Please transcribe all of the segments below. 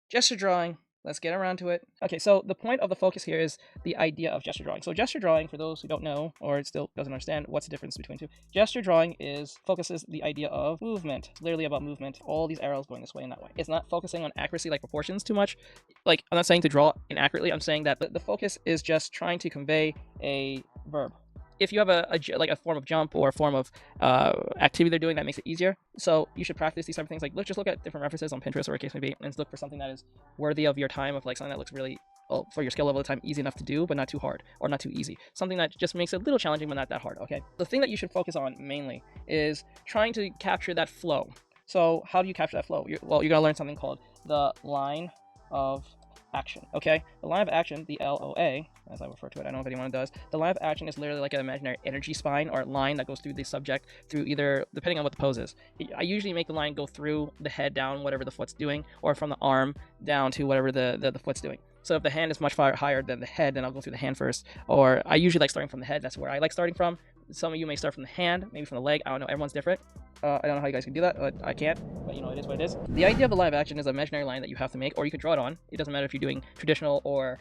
Gesture drawing. Let's get around to it. Okay, so the point of the focus here is the idea of gesture drawing. So gesture drawing, for those who don't know or still doesn't understand, what's the difference between two? Gesture drawing focuses the idea of movement. It's literally about movement. All these arrows going this way and that way. It's not focusing on accuracy like proportions too much. Like, I'm not saying to draw inaccurately. I'm saying that the focus is just trying to convey a verb. If you have a form of jump or a form of activity they're doing, that makes it easier. So you should practice these type of things. Like, let's just look at different references on Pinterest or a case may be, and look for something that is worthy of your time, of like something that looks really, well, for your skill level of the time, easy enough to do, but not too hard or not too easy. Something that just makes it a little challenging, but not that hard. Okay. The thing that you should focus on mainly is trying to capture that flow. So how do you capture that flow? You're gonna learn something called the line of action. Okay, the line of action, the LOA, as I refer to it, I don't know if anyone does. The line of action is literally like an imaginary energy spine or line that goes through the subject through either, depending on what the pose is. I usually make the line go through the head down, whatever the foot's doing, or from the arm down to whatever the foot's doing. So if the hand is much higher than the head, then I'll go through the hand first. Or I usually like starting from the head. That's where I like starting from. Some of you may start from the hand, maybe from the leg. I don't know. Everyone's different. I don't know how you guys can do that, but I can't. But you know, it is what it is. The idea of a line of action is an imaginary line that you have to make, or you can draw it on. It doesn't matter if you're doing traditional or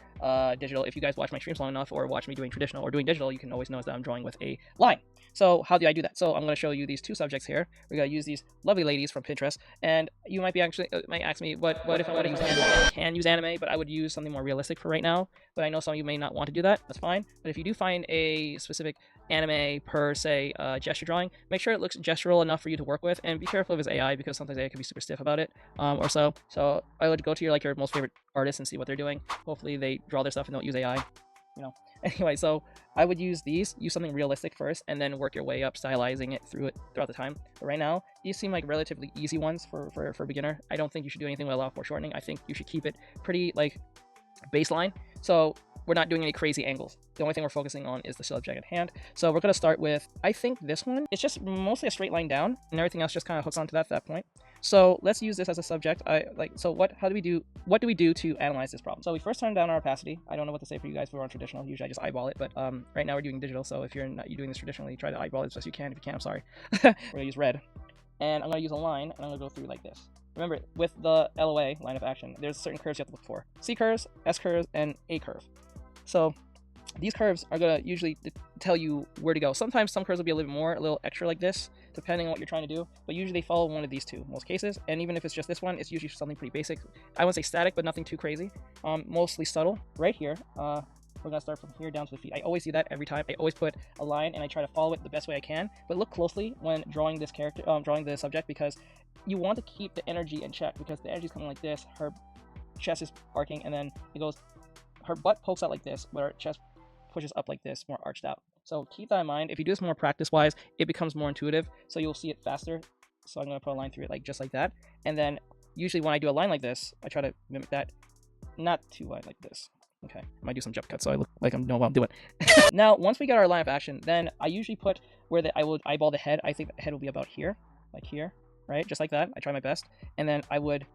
digital. If you guys watch my streams long enough or watch me doing traditional or doing digital, you can always notice that I'm drawing with a line. So how do I do that? So I'm going to show you these two subjects here. We're going to use these lovely ladies from Pinterest, and you might ask me, what if I want to use anime? I can use anime, but I would use something more realistic for right now. But I know some of you may not want to do that. That's fine. But if you do find a specific anime per se gesture drawing, make sure it looks gestural enough for you to work with, and be careful of his AI, because sometimes AI can be super stiff about it or so I would go to your most favorite artists and see what they're doing. Hopefully they draw their stuff and don't use AI, you know. Anyway, so I would use something realistic first, and then work your way up, stylizing it throughout the time. But right now, these seem like relatively easy ones for beginner. I don't think you should do anything with a lot of foreshortening. I think you should keep it pretty like baseline. So we're not doing any crazy angles. The only thing we're focusing on is the subject at hand. So we're going to start with, I think this one, it's just mostly a straight line down, and everything else just kind of hooks onto that at that point. So let's use this as a subject. What do we do to analyze this problem? So we first turn down our opacity. I don't know what to say for you guys if we're on traditional. Usually I just eyeball it, but right now we're doing digital. So if you're doing this traditionally, try to eyeball it as best you can. If you can't, I'm sorry. We're going to use red. And I'm going to use a line, and I'm going to go through like this. Remember, with the LOA, line of action, there's certain curves you have to look for. C curves, S curves, and A curve. So these curves are going to usually tell you where to go. Sometimes some curves will be a little extra like this, depending on what you're trying to do, but usually they follow one of these two most cases. And even if it's just this one, it's usually something pretty basic. I wouldn't say static, but nothing too crazy. Mostly subtle. Right here, we're gonna start from here down to the feet. I always do that every time. I always put a line and I try to follow it the best way I can. But look closely when drawing this character, drawing the subject, because you want to keep the energy in check, because the energy is coming like this. Her chest is arcing, and then it goes. Her butt pokes out like this, but her chest pushes up like this, more arched out. So keep that in mind. If you do this more practice-wise, it becomes more intuitive, so you'll see it faster. So I'm going to put a line through it just like that. And then usually when I do a line like this, I try to mimic that, not too wide like this. Okay, I might do some jump cuts so I look like I know what I'm doing. Now, once we get our line of action, then I usually put where I would eyeball the head. I think the head will be about here, like here, right? Just like that. I try my best. And then I would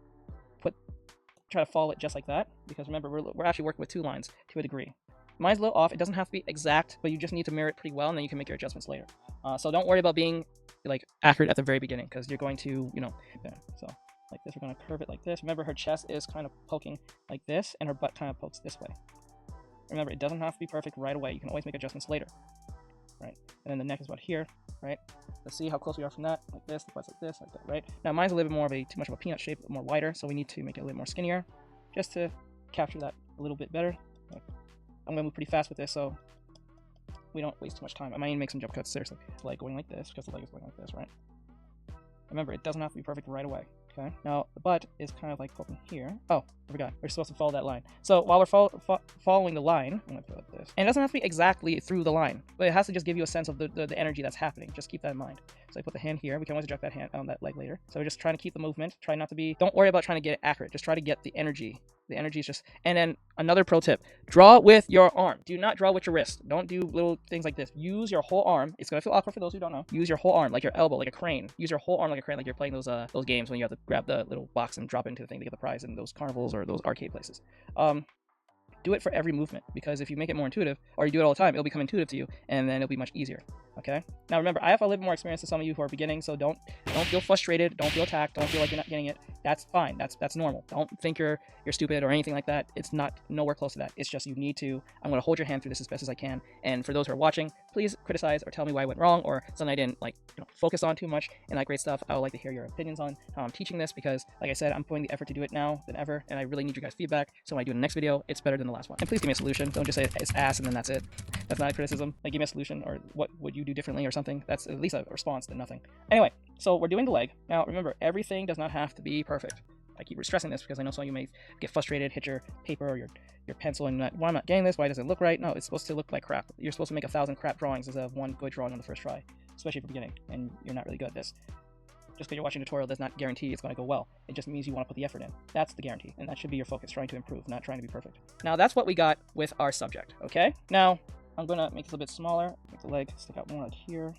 try to follow it just like that, because remember, we're actually working with two lines to a degree. Mine's a little off. It doesn't have to be exact, but you just need to mirror it pretty well, and then you can make your adjustments later. So don't worry about being like accurate at the very beginning, because you're going to, so like this, we're going to curve it like this. Remember, her chest is kind of poking like this, and her butt kind of pokes this way. Remember, it doesn't have to be perfect right away. You can always make adjustments later, right? And then the neck is about here, right? Let's see how close we are from that, like this, the butt's like this, like that, right? Now mine's a little bit more of too much of a peanut shape, more wider, so we need to make it a little more skinnier, just to capture that a little bit better. I'm going to move pretty fast with this, so we don't waste too much time. I might even make some jump cuts, seriously. Like going like this, because the leg is going like this, right? Remember, it doesn't have to be perfect right away, okay? Now, the butt is kind of like poking here. Oh, I forgot. We're supposed to follow that line. So while we're following the line, I'm going to put it like this. And it doesn't have to be exactly through the line, but it has to just give you a sense of the energy that's happening. Just keep that in mind. So I put the hand here. We can always adjust that hand on that leg later. So we're just trying to keep the movement. Try not to be, don't worry about trying to get it accurate. Just try to get the energy. The energy is just, and then another pro tip, draw with your arm. Do not draw with your wrist. Don't do little things like this. Use your whole arm. It's going to feel awkward for those who don't know. Use your whole arm, like your elbow, like a crane. Use your whole arm like a crane, like you're playing those games when you have to grab the little box and drop it into the thing to get the prize in those carnivals or those arcade places. Do it for every movement, because if you make it more intuitive, or you do it all the time, it'll become intuitive to you, and then it'll be much easier. Okay. Now remember, I have a little bit more experience than some of you who are beginning, so don't feel frustrated, don't feel attacked, don't feel like you're not getting it. That's fine. That's normal. Don't think you're stupid or anything like that. It's not nowhere close to that. It's just you need to. I'm going to hold your hand through this as best as I can. And for those who are watching, please criticize or tell me why I went wrong or something I didn't focus on too much and that great stuff. I would like to hear your opinions on how I'm teaching this because, like I said, I'm putting the effort to do it now than ever, and I really need your guys' feedback. So when I do the next video, it's better than the last one. And please give me a solution. Don't just say it's ass and then that's it. That's not a criticism. Like, give me a solution or what would you do differently or something. That's at least a response than nothing. Anyway, so we're doing the leg. Now, remember, everything does not have to be perfect. I keep stressing this because I know some of you may get frustrated, hit your paper or your pencil and why am I not getting this? Why does it look right? No, it's supposed to look like crap. You're supposed to make 1,000 crap drawings instead of one good drawing on the first try, especially if you're beginning and you're not really good at this. Just because you're watching a tutorial does not guarantee it's going to go well. It just means you want to put the effort in. That's the guarantee, and that should be your focus, trying to improve, not trying to be perfect. Now, that's what we got with our subject, okay? Now, I'm going to make this a bit smaller, make the leg stick out more like here.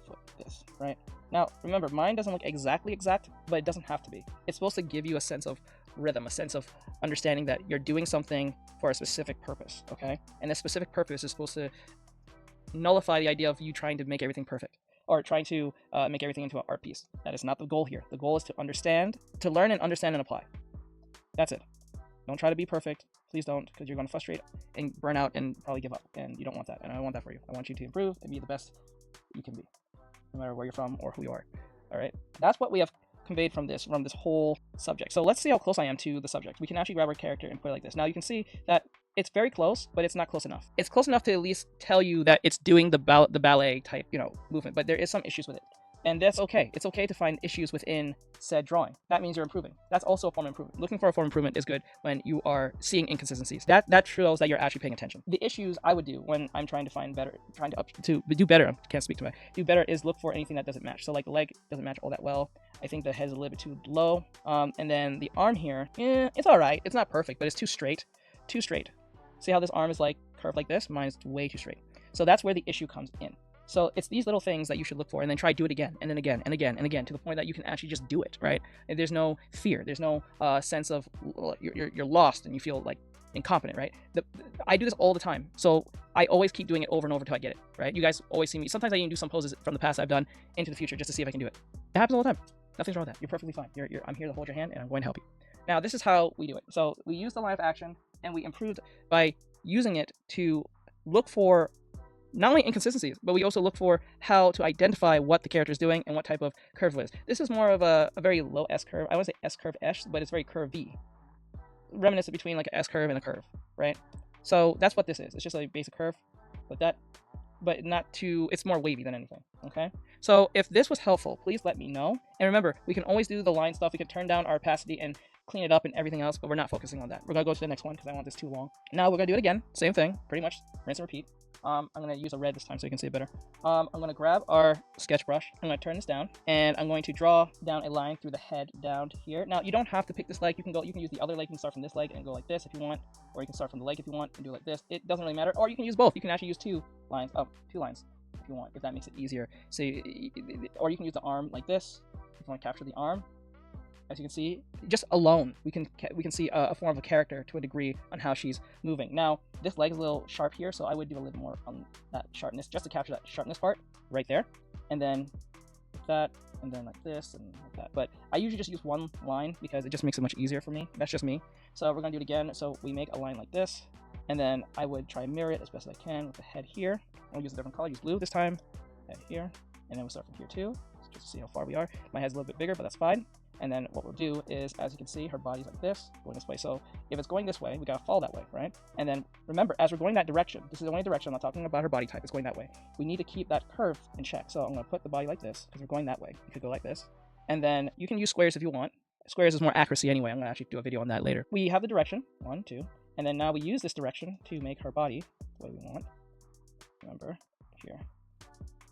Foot like this, right? Now, remember, mine doesn't look exactly exact, but it doesn't have to be. It's supposed to give you a sense of rhythm, a sense of understanding that you're doing something for a specific purpose, okay? And this specific purpose is supposed to nullify the idea of you trying to make everything perfect or trying to make everything into an art piece. That is not the goal here. The goal is to understand, to learn and understand and apply. That's it. Don't try to be perfect. Please don't, because you're going to frustrate and burn out and probably give up. And you don't want that. And I don't want that for you. I want you to improve and be the best you can be, no matter where you're from or who you are. All right. That's what we have conveyed from this whole subject. So let's see how close I am to the subject. We can actually grab our character and put it like this. Now you can see that it's very close, but it's not close enough. It's close enough to at least tell you that it's doing the ballet type, movement, but there is some issues with it. And that's okay. It's okay to find issues within said drawing. That means you're improving. That's also a form of improvement. Looking for a form of improvement is good when you are seeing inconsistencies. That shows that you're actually paying attention. The issues I would do when I'm trying to find better, to do better, I can't speak to my, do better is look for anything that doesn't match. So like the leg doesn't match all that well. I think the head's a little bit too low. And then the arm here, it's all right. It's not perfect, but it's too straight. Too straight. See how this arm is like curved like this? Mine is way too straight. So that's where the issue comes in. So it's these little things that you should look for and then try do it again and then again and again and again to the point that you can actually just do it, right? And there's no fear. There's no sense of you're lost and you feel like incompetent, right? I do this all the time. So I always keep doing it over and over until I get it, right? You guys always see me. Sometimes I even do some poses from the past I've done into the future just to see if I can do it. It happens all the time. Nothing's wrong with that. You're perfectly fine. I'm here to hold your hand and I'm going to help you. Now, this is how we do it. So we use the line of action and we improved by using it to look for not only inconsistencies, but we also look for how to identify what the character is doing and what type of curve it is. This is more of a very low S curve. I want to say S curve-ish, but it's very curvy. Reminiscent between like an S curve and a curve, right? So that's what this is. It's just a basic curve like that, but not too, it's more wavy than anything, okay? So if this was helpful, please let me know. And remember, we can always do the line stuff. We can turn down our opacity and clean it up and everything else, but we're not focusing on that. We're gonna go to the next one because I want this too long. Now we're gonna do it again. Same thing, pretty much rinse and repeat. I'm going to use a red this time so you can see it better. I'm going to grab our sketch brush. I'm going to turn this down, and I'm going to draw down a line through the head down to here. Now, you don't have to pick this leg. You can use the other leg. You can start from this leg and go like this if you want, or you can start from the leg if you want and do it like this. It doesn't really matter, or you can use both. You can actually use two lines if you want, if that makes it easier. So, or you can use the arm like this if you want to capture the arm. As you can see, just alone, we can see a form of a character to a degree on how she's moving. Now, this leg is a little sharp here, so I would do a little more on that sharpness, just to capture that sharpness part right there. And then that, and then like this, and like that. But I usually just use one line because it just makes it much easier for me. That's just me. So we're going to do it again. So we make a line like this, and then I would try and mirror it as best as I can with the head here. I'll use a different color, use blue this time, head here, and then we'll start from here too, just to see how far we are. My head's a little bit bigger, but that's fine. And then what we'll do is, as you can see, her body's like this, going this way. So if it's going this way, we gotta follow that way, right? And then remember, as we're going that direction, this is the only direction, I'm not talking about her body type, it's going that way. We need to keep that curve in check. So I'm gonna put the body like this, because we're going that way. You could go like this. And then you can use squares if you want. Squares is more accuracy anyway. I'm gonna actually do a video on that later. We have the direction, 1, 2, and then now we use this direction to make her body the way we want. Remember, here.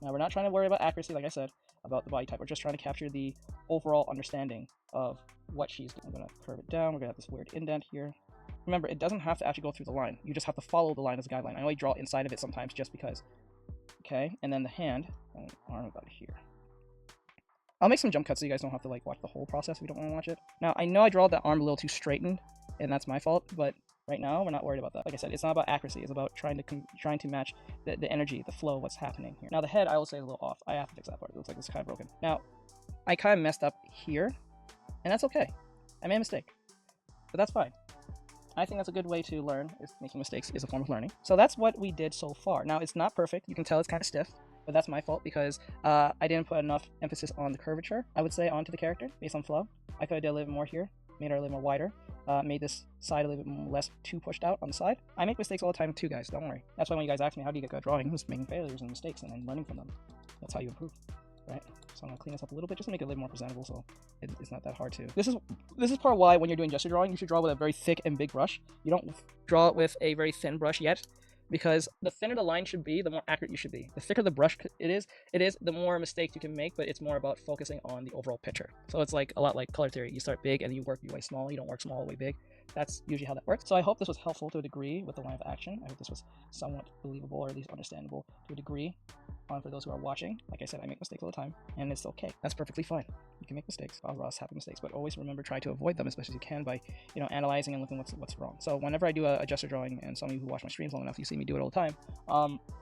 Now we're not trying to worry about accuracy, like I said, about the body type. We're just trying to capture the overall understanding of what she's doing. I'm going to curve it down. We're going to have this weird indent here. Remember, it doesn't have to actually go through the line. You just have to follow the line as a guideline. I only draw inside of it sometimes just because. Okay, and then the hand and arm about here. I'll make some jump cuts so you guys don't have to like watch the whole process if you don't want to watch it. Now, I know I draw the arm a little too straightened, and that's my fault, but Right now, we're not worried about that. Like I said, it's not about accuracy. It's about trying to match the energy, the flow, what's happening here. Now, the head, I will say, is a little off. I have to fix that part. It looks like it's kind of broken. Now, I kind of messed up here, and that's okay. I made a mistake, but that's fine. I think that's a good way to learn. Is making mistakes is a form of learning. So that's what we did so far. Now, it's not perfect. You can tell it's kind of stiff, but that's my fault because I didn't put enough emphasis on the curvature, I would say, onto the character based on flow. I could have did a little bit more here, made her a little more wider, made this side a little bit less too pushed out on the side. I make mistakes all the time too, guys. Don't worry. That's why when you guys ask me how do you get good at drawing, I'm just making failures and mistakes and then learning from them. That's how you improve, right? So I'm gonna clean this up a little bit just to make it a little more presentable, so it's not that hard to. This is part why when you're doing gesture drawing, you should draw with a very thick and big brush. You don't draw it with a very thin brush yet, because the thinner the line should be, the more accurate you should be. The thicker the brush it is, the more mistakes you can make, but it's more about focusing on the overall picture. So it's like a lot like color theory. You start big and you work your way small. You don't work small all the way big. That's usually how that works. So I hope this was helpful to a degree with the line of action. I hope this was somewhat believable or at least understandable to a degree. For those who are watching, like I said, I make mistakes all the time, and it's okay. That's perfectly fine. You can make mistakes. All of us have mistakes, but always remember try to avoid them as best as you can by, analyzing and looking what's wrong. So whenever I do a gesture drawing, and some of you who watch my streams long enough, you see me do it all the time.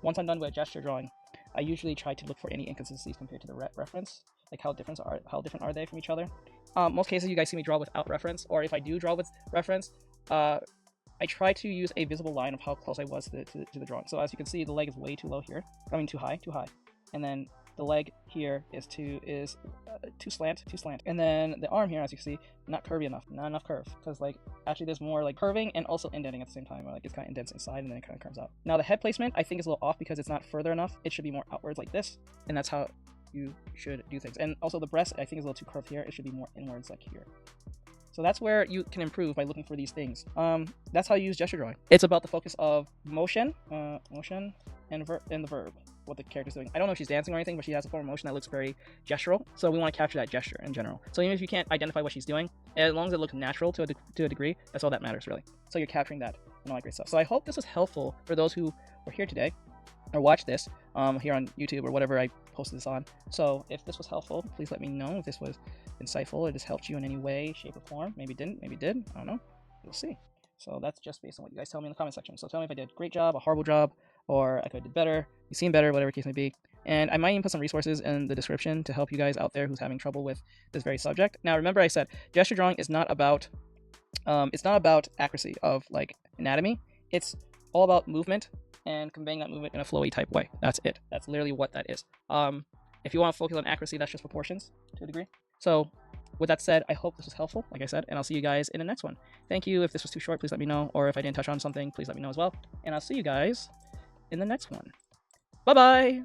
Once I'm done with a gesture drawing, I usually try to look for any inconsistencies compared to the reference, like how different are they from each other. Most cases, you guys see me draw without reference, or if I do draw with reference, I try to use a visible line of how close I was to the drawing. So as you can see, the leg is way too low here. I mean, too high. And then the leg here is too slant. And then the arm here, as you can see, not curvy enough, not enough curve. Because actually there's more curving and also indenting at the same time, where it's kind of indents inside and then it kind of curves out. Now the head placement, I think is a little off because it's not further enough. It should be more outwards like this. And that's how you should do things. And also the breast, I think is a little too curved here. It should be more inwards like here. So that's where you can improve by looking for these things. That's how you use gesture drawing. It's about the focus of motion and the verb, what the character's doing. I don't know if she's dancing or anything, but she has a form of motion that looks very gestural. So we want to capture that gesture in general. So even if you can't identify what she's doing, as long as it looks natural to a degree, that's all that matters really. So you're capturing that and all that great stuff. So I hope this was helpful for those who were here today or watch this here on YouTube or whatever I posted this on. So if this was helpful, please let me know if this was insightful or this helped you in any way, shape, or form. Maybe didn't, maybe did. I don't know. We'll see. So that's just based on what you guys tell me in the comment section. So tell me if I did a great job, a horrible job, or I could have did better, you seen better, whatever case may be. And I might even put some resources in the description to help you guys out there who's having trouble with this very subject. Now, remember I said gesture drawing is not about accuracy of anatomy. It's all about movement and conveying that movement in a flowy type way. That's it. That's literally what that is. If you want to focus on accuracy, that's just proportions to a degree. So with that said, I hope this was helpful, like I said, and I'll see you guys in the next one. Thank you. If this was too short, please let me know. Or if I didn't touch on something, please let me know as well. And I'll see you guys in the next one. Bye-bye.